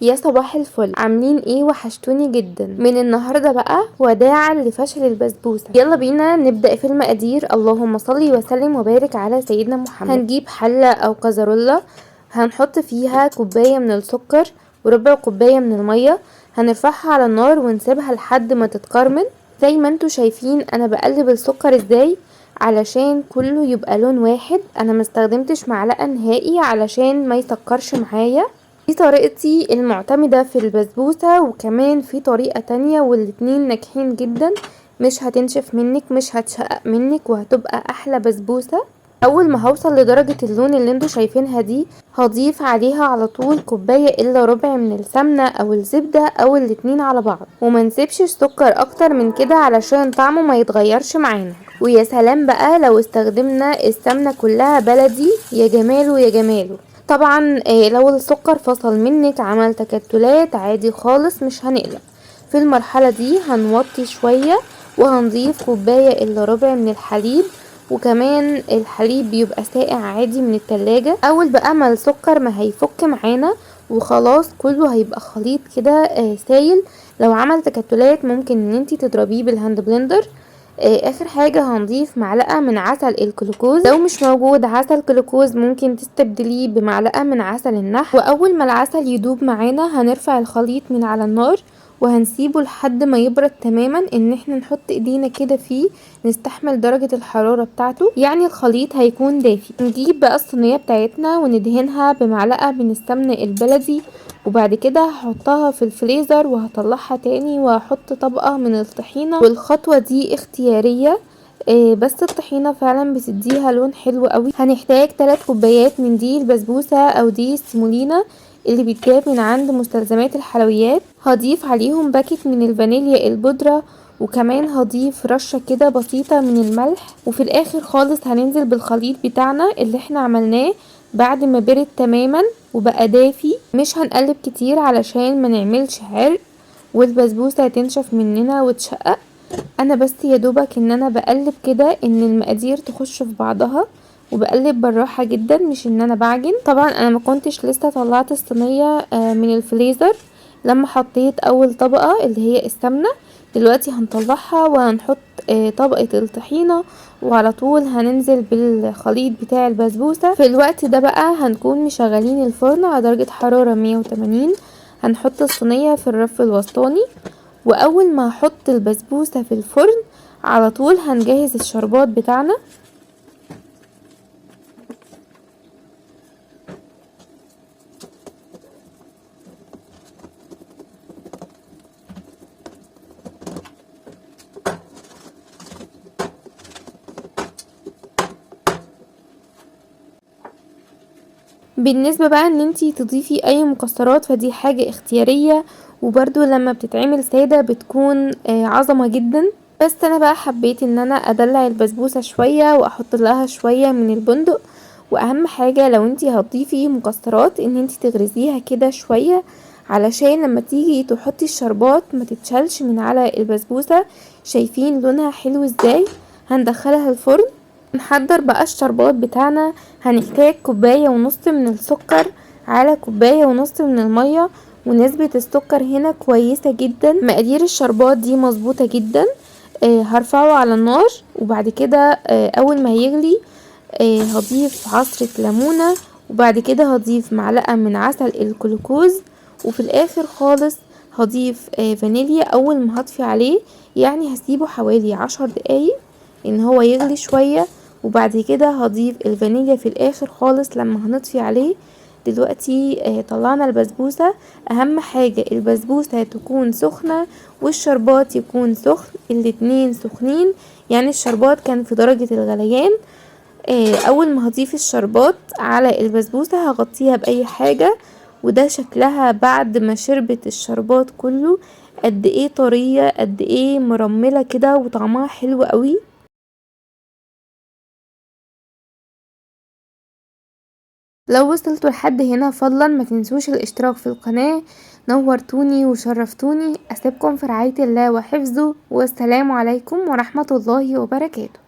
يا صباح الفل، عاملين ايه؟ وحشتوني جدا. من النهارده بقى وداعا لفشل البسبوسه. يلا بينا نبدا في المقادير. اللهم صل وسلم وبارك على سيدنا محمد. هنجيب حله او كزرولة، هنحط فيها كوبايه من السكر وربع كوبايه من الميه. هنرفعها على النار ونسيبها لحد ما تتكرمل. زي ما انتوا شايفين انا بقلب السكر ازاي علشان كله يبقى لون واحد. انا مستخدمتش معلقه نهائي علشان ما يسكرش معايا. دي طريقتي المعتمدة في البسبوسة، وكمان في طريقة تانية والاتنين ناجحين جدا. مش هتنشف منك، مش هتشقق منك، وهتبقى احلى بسبوسة. اول ما هوصل لدرجة اللون اللي انتوا شايفينها دي، هضيف عليها على طول كوباية الا ربع من السمنة او الزبدة او الاتنين على بعض، وما نسيبش السكر اكتر من كده علشان طعمه ما يتغيرش معانا. ويا سلام بقى لو استخدمنا السمنة كلها بلدي، يا جماله يا جماله. طبعا لو السكر فصل منك عمل تكتلات عادي خالص، مش هنقلق. في المرحلة دي هنوطي شوية وهنضيف كوباية الا ربع من الحليب، وكمان الحليب بيبقى ساقع عادي من التلاجة. اول بقى ما السكر ما هيفك معانا وخلاص كله هيبقى خليط كده سايل، لو عمل تكتلات ممكن ان انتي تضربيه بالهاند بلندر. اخر حاجة هنضيف معلقة من عسل الجلوكوز. لو مش موجود عسل جلوكوز ممكن تستبدليه بمعلقة من عسل النحل. واول ما العسل يدوب معانا هنرفع الخليط من على النار وهنسيبه لحد ما يبرد تماما، ان احنا نحط ايدينا كده فيه نستحمل درجة الحرارة بتاعته، يعني الخليط هيكون دافي. نجيب بقى الصينية بتاعتنا وندهنها بمعلقة من السمن البلدي، وبعد كده هحطها في الفريزر وهطلعها تاني وهحط طبقة من الطحينة. والخطوة دي اختيارية، بس الطحينة فعلا بتديها لون حلو قوي. هنحتاج 3 كوبايات من دي البسبوسة او دي السيمولينا اللي بيتجاب من عند مستلزمات الحلويات. هضيف عليهم باكت من الفانيليا البودرة، وكمان هضيف رشة كده بسيطة من الملح. وفي الاخر خالص هننزل بالخليط بتاعنا اللي احنا عملناه بعد ما برد تماما وبقى دافي. مش هنقلب كتير علشان ما نعملش عرق والبسبوسة هتنشف مننا وتشقق. انا بس يا دوبك ان انا بقلب كده ان المقادير تخش في بعضها، وبقلب بالراحة جدا، مش ان انا بعجن. طبعا انا ما كنتش لسه طلعت الصينية من الفريزر لما حطيت اول طبقة اللي هي السمنة. دلوقتي هنطلعها وهنحط طبقة الطحينة، وعلى طول هننزل بالخليط بتاع البسبوسة. في الوقت ده بقى هنكون مشغلين الفرن على درجة حرارة 180. هنحط الصينية في الرف الوسطاني، واول ما هحط البسبوسة في الفرن على طول هنجهز الشربات بتاعنا. بالنسبة بقى ان انتي تضيفي اي مكسرات فدي حاجة اختيارية، وبرده لما بتتعمل سادة بتكون عظمة جدا. بس انا بقى حبيت ان انا ادلع البسبوسة شوية واحط لها شوية من البندق. واهم حاجة لو انتي هتضيفي مكسرات ان انتي تغرزيها كده شوية علشان لما تيجي تحطي الشربات ما تتشالش من على البسبوسة. شايفين لونها حلو ازاي؟ هندخلها الفرن. نحضر بقى الشربات بتاعنا. هنحتاج كوباية ونص من السكر على كوباية ونص من المية، ونسبة السكر هنا كويسة جدا. مقادير الشربات دي مظبوطة جدا. هرفعه على النار، وبعد كده اول ما يغلي هضيف عصرة ليمونة، وبعد كده هضيف معلقة من عسل الجلوكوز، وفي الاخر خالص هضيف فانيليا اول ما هطفي عليه. يعني هسيبه حوالي 10 دقايق ان هو يغلي شوية، وبعد كده هضيف الفانيليا في الاخر خالص لما هنطفي عليه. دلوقتي طلعنا البسبوسة. اهم حاجة البسبوسة تكون سخنة والشربات يكون سخن، الاتنين سخنين، يعني الشربات كان في درجة الغليان. اول ما هضيف الشربات على البسبوسة هغطيها باي حاجة، وده شكلها بعد ما شربت الشربات كله. قد ايه طرية، قد ايه مرملة كده، وطعمها حلو قوي. لو وصلتوا لحد هنا فضلا ما تنسوش الاشتراك في القناة. نورتوني وشرفتوني. اسيبكم في رعاية الله وحفظه، والسلام عليكم ورحمة الله وبركاته.